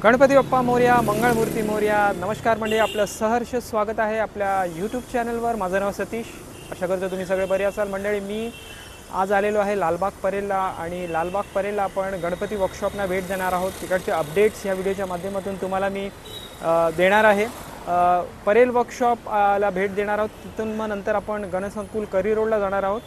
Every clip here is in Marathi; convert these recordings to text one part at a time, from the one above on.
गणपती बाप्पा मोरया, मंगळमूर्ती मोरया. नमस्कार मंडळी, आपलं सहर्ष स्वागत आहे आपल्या यूट्यूब चॅनलवर. माझं नाव सतीश. आशा करतो तुम्ही सगळे बरे असाल. मंडळी, मी आज आलेलो आहे लालबाग परेलला आणि लालबाग परेलला आपण गणपती वर्कशॉपना भेट देणार आहोत. तिकडचे अपडेट्स या व्हिडिओच्या माध्यमातून तुम्हाला मी देणार आहे. परेल वर्कशॉपला भेट देणार आहोत. तिथून मग नंतर आपण गणसंकुल करी रोडला जाणार आहोत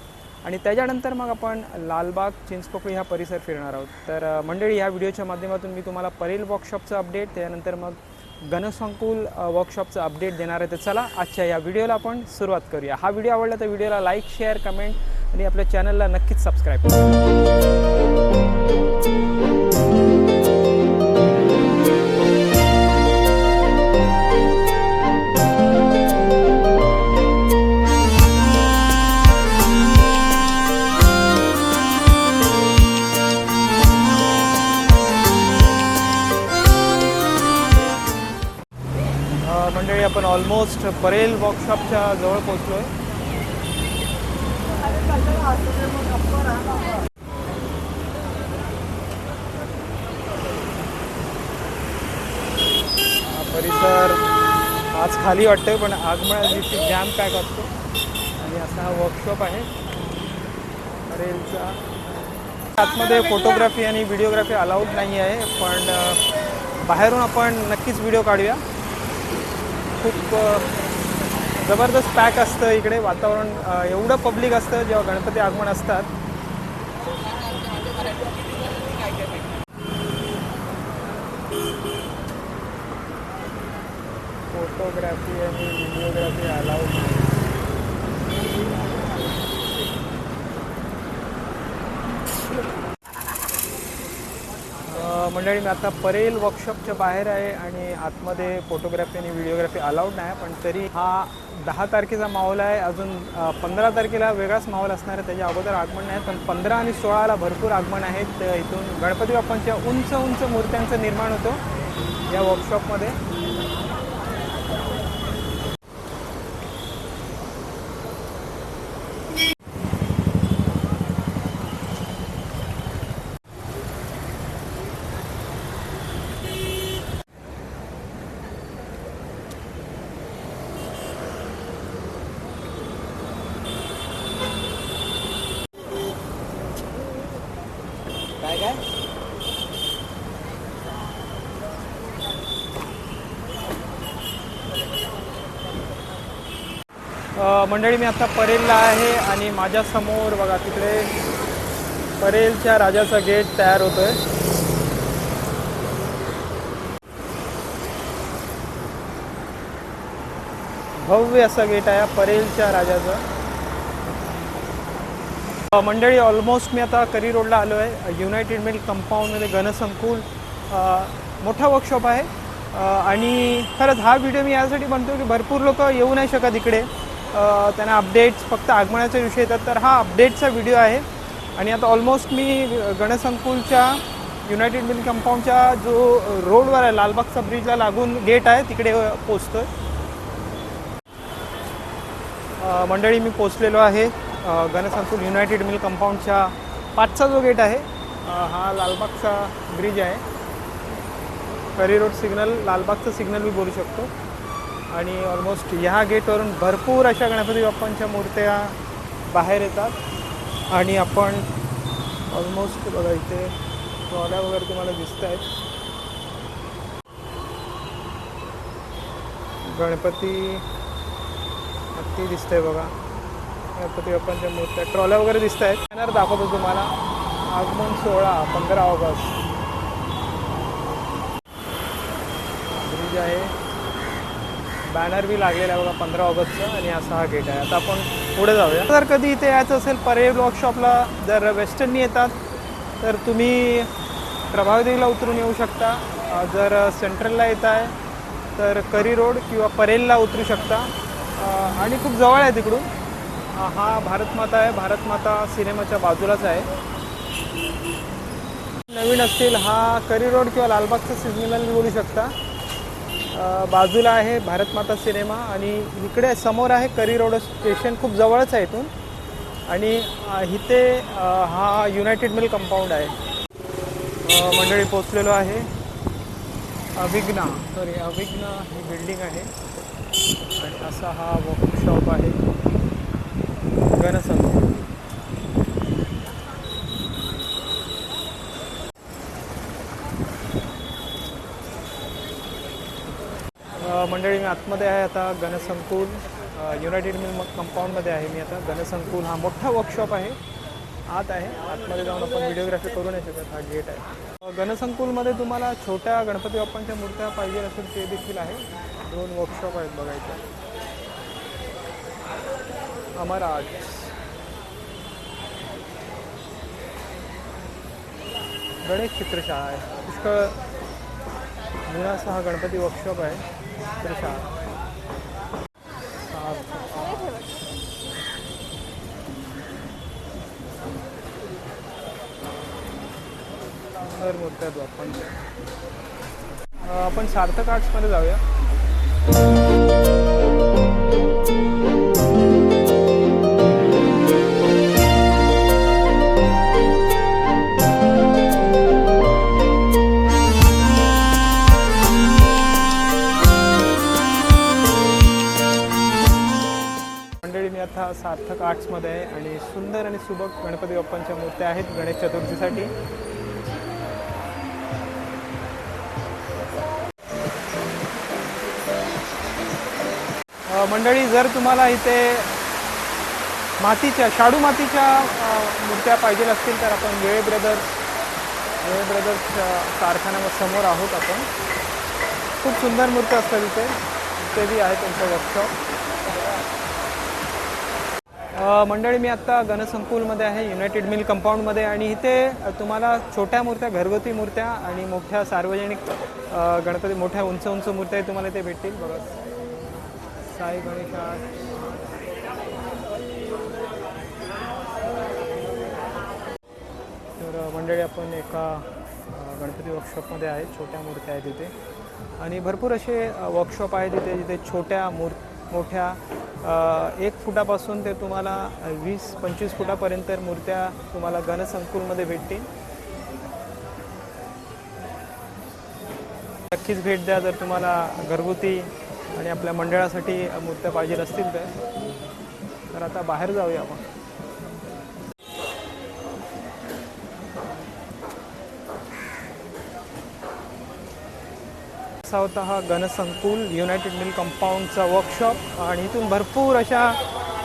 आणि त्याच्यानंतर मग आपण लालबाग चिंचपोकळी हा परिसर फिरणार आहोत. तर मंडळी, ह्या व्हिडिओच्या माध्यमातून मी तुम्हाला परेल वर्कशॉपचं अपडेट, त्यानंतर मग गणसंकुल वर्कशॉपचं अपडेट देणार आहे. तर चला आजच्या या व्हिडिओला आपण सुरुवात करूया. हा व्हिडिओ आवडला तर व्हिडिओला लाईक, शेअर, कमेंट आणि आपल्या चॅनलला नक्कीच सबस्क्राईब करा. मंडळी, आपण ऑलमोस्ट परेल वर्कशॉपच्या जवळ पोहोचलो आहे. हा परिसर आज खाली वाटतोय, पण आगमन दिवशी जॅम पॅक असतो. आणि असा हा वर्कशॉप आहे परेलचा. आतमध्ये फोटोग्राफी आणि व्हिडिओग्राफी अलाउड नाही आहे, पण बाहेरून आपण नक्कीच व्हिडिओ काढूया. खूप जबरदस्त पॅक असतं इकडे. वातावरण एवढं पब्लिक असतं जेव्हा गणपती आगमन असतात. फोटोग्राफी आणि व्हिडिओग्राफी अलाउड नाही. मंडळी, मी आता परेल वर्कशॉपच्या बाहेर आहे आणि आतमध्ये फोटोग्राफी आणि व्हिडिओग्राफी अलाउड नाही, पण तरी हा 10 तारखेचा माहोल आहे. अजून 15 तारखेला वेगळाच माहोल असणार आहे. त्याच्या अगोदर आगमन नाही, पण 15 आणि 16ला भरपूर आगमन आहेत. इथून गणपती बाप्पांच्या उंच उंच मूर्त्यांचं निर्माण होतं या वर्कशॉपमध्ये. मंडळी, मी आता परेलला आहे आणि माझ्यासमोर बघा, तिकडे परेलच्या राजाचा गेट तयार होतोय. भव्य असा गेट आहे परेलच्या राजाचा. मंडळी, ऑलमोस्ट मी आता करी रोडला आलो आहे. युनायटेड मिल कंपाऊंडमध्ये गणसंकुल मोठा वर्कशॉप आहे. आणि खरंच हा व्हिडिओ मी यासाठी बनतो की भरपूर लोक येऊ नाही शकत इकडे. त्यांना अपडेट्स फक्त आगमनाच्या दिवशी येतात, तर हा अपडेटचा व्हिडिओ आहे. आणि आता ऑलमोस्ट मी गणसंकुलच्या युनायटेड मिल कंपाऊंडच्या जो रोडवर आहे, लालबागचा ब्रिजला लागून गेट आहे, तिकडे पोचतो आहे. मंडळी, मी पोचलेलो आहे गणसंकुल युनायटेड मिल कंपाऊंडच्या 5चा जो गेट आहे. हा लालबागचा ब्रिज आहे. करी रोड सिग्नल, लालबागचं सिग्नल मी बोलू शकतो. आणि ऑलमोस्ट ह्या गेटवरून भरपूर अशा गणपती बाप्पांच्या मूर्त्या बाहेर येतात. आणि आपण ऑलमोस्ट बघा, इथे ट्रॉल्या वगैरे तुम्हाला दिसत आहेत. गणपती नक्की दिसतंय बघा, गणपती बाप्पांच्या मूर्त्या, ट्रॉल्या वगैरे दिसत आहेत. बॅनर दाखवतो तुम्हाला. आगमन सोहळा 15 ऑगस्ट ब्रिज आहे. बॅनर बी लागलेला आहे बघा 15 ऑगस्टचं. आणि असा हा गेट आहे. आता आपण पुढे जाऊया. जर कधी इथे यायचं असेल परेल वर्कशॉपला, जर वेस्टर्ननी येतात तर तुम्ही प्रभावदेवीला उतरून येऊ शकता. जर सेंट्रलला येत आहे तर करी रोड किंवा परेलला उतरू शकता. आणि खूप जवळ आहे तिकडून. हा भारतमाता आहे. भारतमाता सिनेमाच्या बाजूलाच आहे. नवीन असतील, हा करी रोड किंवा लालबागचा सिग्नल बोलू शकता. बाजूला आहे भारतमाता सिनेमा आणि इकडे समोर आहे करी रोड स्टेशन. खूप जवळच आहे इथून. आणि इथे हा युनायटेड मिल कंपाऊंड आहे. मंडळी, पोचलेलो आहे. अविघ्ना अविघ्ना ही बिल्डिंग आहे आणि असा हा वर्कशॉप आहे गणसंकुल. मंडळी मी आतमध्ये आहे आता गणसंकुल युनायटेड मिल कंपाऊंडमध्ये आहे मी आता. गणसंकुल हा मोठा वर्कशॉप आहे, आत आहे. आतमध्ये जाऊन आपण व्हिडिओग्राफी करू नाही शकत, हा गेट आहे. गणसंकुलमध्ये तुम्हाला छोट्या गणपती बाप्पांच्या मूर्त्या पाहिजे असेल ते देखील आहे. 2 वर्कशॉप आहेत बघायचे. अमर आर्ट गणेश चित्रशाळा आहे. पुष्कळ जुना असा हा गणपती वर्कशॉप आहे, चित्रशाळा. सुंदर मूर्त्या आहेत बाप्पांच्या. आपण सार्थक आर्ट्समध्ये जाऊया. मंडळी मी आता सार्थक आर्ट्समध्ये आहे आणि सुंदर आणि सुबक गणपती बाप्पांच्या मूर्त्या आहेत गणेश चतुर्थीसाठी. मंडळी जर तुम्हाला इथे शाडू मातीच्या मूर्त्या पाहिजे असतील तर आपण वेळे ब्रदर्स कारखान्यासमोर आहोत आपण. खूप सुंदर मूर्त्या असतात इथे बी आहे त्यांचं वर्कशॉप. मंडळी मी आत्ता गणसंकुलमध्ये आहे, युनायटेड मिल कंपाऊंडमध्ये. आणि इथे तुम्हाला छोट्या मूर्त्या, घरगुती मूर्त्या आणि मोठ्या सार्वजनिक गणपती, मोठ्या उंच उंच मूर्त्या तुम्हाला इथे भेटतील. बघा, साई गणेश आर्ट. तर मंडळी आपण एका गणपती वर्कशॉपमध्ये आहे. छोट्या मूर्त्या आहेत तिथे आणि भरपूर असे वर्कशॉप आहेत तिथे जिथे छोट्या मोठ्या 1 फुटापासून ते तुम्हाला 20-25 फुटापर्यंत मूर्त्या तुम्हाला गणसंकुलमध्ये भेटतील. नक्कीच भेट द्या जर तुम्हाला घरगुती आणि आपल्या मंडळासाठी मूर्त्या पाहिजे असतील तर. आता बाहेर जाऊया आपण. असा होता हा गणसंकुल युनायटेड मिल कंपाऊंडचा वर्कशॉप आणि इथून भरपूर अशा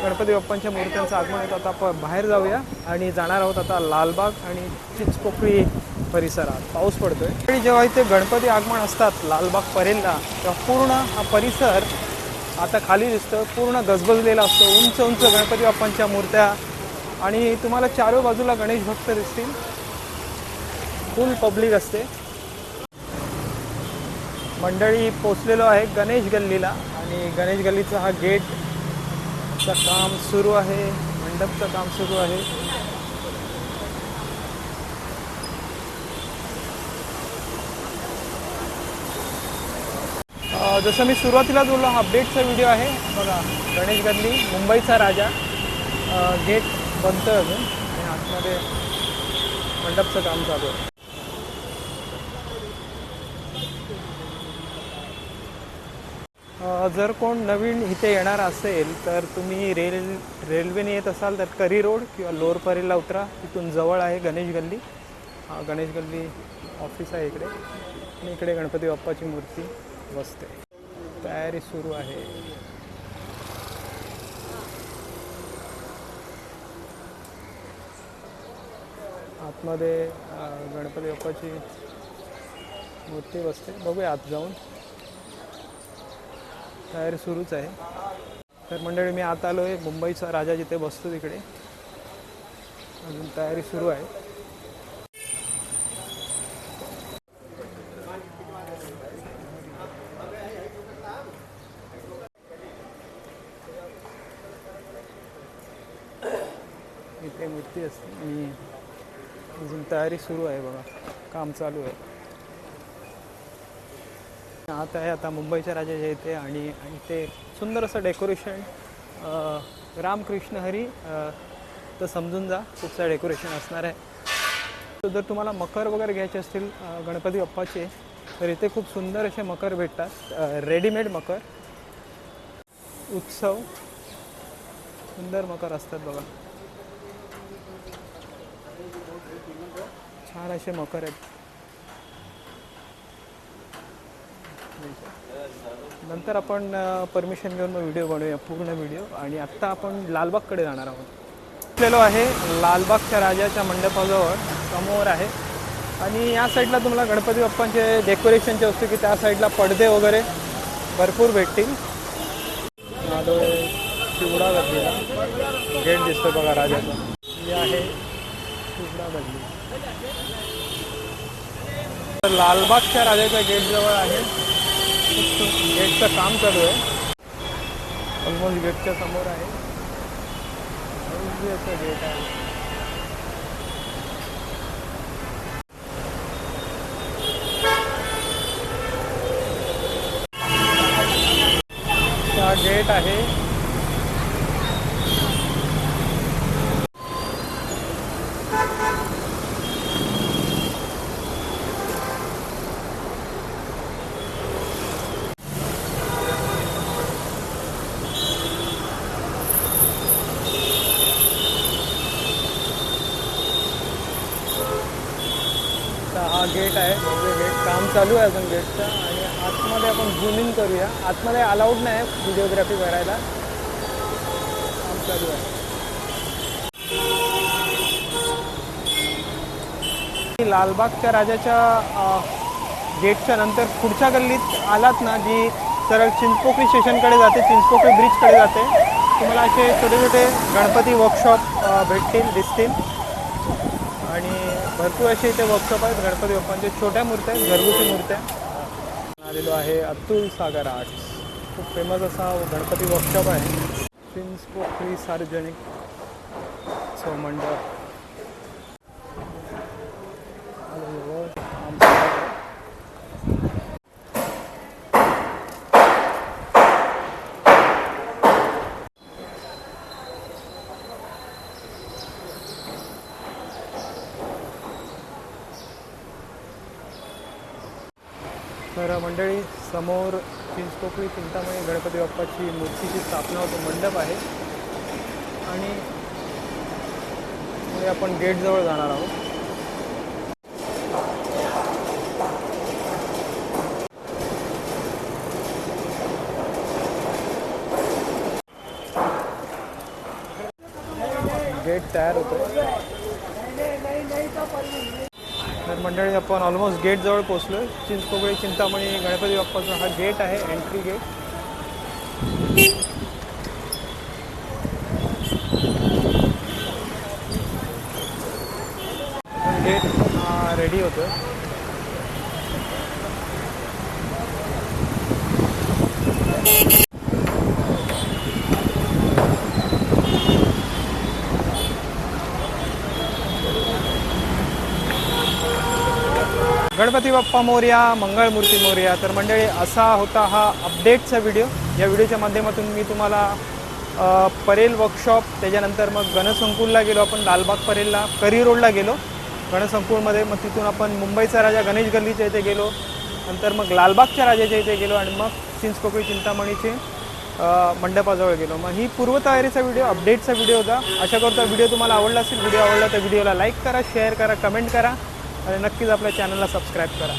गणपती बाप्पांच्या मूर्त्यांचं आगमन येतं. आता आपण बाहेर जाऊया आणि जाणार आहोत आता लालबाग आणि चिंचपोकळी परिसरात. पाऊस पडतोय आणि जेव्हा इथे गणपती आगमन असतात लालबाग परेलला तेव्हा पूर्ण हा परिसर आता खाली दिसतं, पूर्ण गजबजलेला असतो. उंच उंच गणपती बाप्पांच्या मूर्त्या आणि तुम्हाला चारो बाजूला गणेश भक्त दिसतील. फुल पब्लिक असते. मंडळी पोचलेलो आहे गणेश गल्लीला आणि गणेश गल्लीचा हा गेटचं काम सुरू आहे, मंडपचं काम सुरू आहे. जसं मी सुरुवातीला बोललो, हा अपडेटचा व्हिडिओ आहे. बघा, गणेश गल्ली, मुंबईचा राजा. गेट बनतं अजून आणि आतमध्ये मंडपचं काम चालू आहे. जर कोण नवीन इथे येणार असेल तर तुम्ही रेल्वेने येत असाल तर करी रोड किंवा लोअर परेलला उतरा. तिथून जवळ आहे गणेश गल्ली. गणेश गल्ली ऑफिस आहे इकडे आणि इकडे गणपती बाप्पाची मूर्ती बसते. तयारी सुरू आहे. आतमध्ये गणपती बाप्पाची मूर्ती बसते. बघूया आत जाऊन. तयारी सुरूच आहे. तर मंडळी मी आत आलो आहे. मुंबईचा राजा जिथे बसतो तिकडे अजून तयारी सुरू आहे. इथे मूर्ती असते आणि अजून तयारी सुरू आहे. बघा, काम चालू आहे. आत आहे आता मुंबईच्या राजाच्या इथे आणि इथे सुंदर असं डेकोरेशन. रामकृष्ण हरी तर समजून जा, खूपचं डेकोरेशन असणार आहे. तर जर तुम्हाला मकर वगैरे घ्यायचे असतील गणपती बाप्पाचे तर इथे खूप सुंदर असे मकर भेटतात, रेडीमेड मकर. उत्सव सुंदर मकर असतात बघा, छान असे मकर आहेत. नंतर आपण परमिशन घेऊन मग व्हिडिओ बनवूया, पूर्ण व्हिडिओ. आणि आत्ता आपण लालबागकडे जाणार आहोत. आपलेलो आहे लालबागच्या राजाच्या मंडपाजवळ, समोर आहे. आणि या साईडला तुम्हाला गणपती बाप्पांचे डेकोरेशनचे वस्तू, की त्या साईडला पडदे वगैरे भरपूर भेटतील. चिवडा गल्लीला गेट दिसतो बघा राजाचा, हे आहे चिवडा गल्ली. तर लालबागच्या राजाच्या गेटजवळ आहे, गेटचं काम चालू आहे. ऑलमोस्ट गेटच्या समोर आहे, गेट आहे. हा गेट आहे. हा गेट आहे, म्हणजे गेट काम चालू आहे अजून गेटचं. आणि आतमध्ये आपण झूम इन करूया. आतमध्ये अलाउड नाही व्हिडिओग्राफी करायला, काम चालू आहे. लालबागच्या राजाच्या गेटच्या नंतर पुढच्या गल्लीत आलात ना, जी सरळ चिंचपोकळी स्टेशनकडे जाते, चिंचपोकळी ब्रिजकडे जाते, तुम्हाला असे छोटे छोटे गणपती वर्कशॉप दिसतील. आणि भरपूर असे इथे वर्कशॉप आहेत गणपती बाप्पांचे. छोट्या मूर्त्या आहेत, घरगुती मूर्त्या. आलेलो आहे अतुल सागर आर्ट्स, खूप फेमस असा गणपती वर्कशॉप आहे. चिंचपोकळी सार्वजनिक उत्सव मंडळ. तर मंडळी, समोर चिंचपोकळी चिंतामणी गणपती बाप्पाची मूर्तीची स्थापना होतो, मंडप आहे. आणि पुढे आपण गेटजवळ जाणार आहोत. गेट तयार होतो. तर मंडळी, आपण ऑलमोस्ट गेटजवळ पोचलो आहे. चिंचपोकळी चिंतामणी गणपती बाप्पाचा हा गेट आहे, एंट्री गेट. गेट रेडी होतो. गणपती बाप्पा मोरया, मंगळमूर्ती मोरया. तर मंडळी, असा होता हा अपडेटचा व्हिडिओ. या व्हिडिओच्या माध्यमातून मी तुम्हाला परेल वर्कशॉप, त्याच्यानंतर मग गणसंकुलला गेलो आपण, लालबाग परेलला, करी रोडला गेलो गणसंकुलमध्ये. मग तिथून आपण मुंबईचा राजा गणेश गल्लीच्या इथे गेलो, नंतर मग लालबागच्या राजाच्या इथे गेलो, आणि मग चिंचपोकळी चिंतामणीचे मंडपाजवळ गेलो. मग ही पूर्वतयारीचा व्हिडिओ, अपडेटचा व्हिडिओ होता. आशा करतो व्हिडिओ तुम्हाला आवडला असेल. व्हिडिओ आवडला तर व्हिडिओला लाईक करा, शेअर करा, कमेंट करा, आणि नक्कीच आपल्या चॅनलला सबस्क्राईब करा.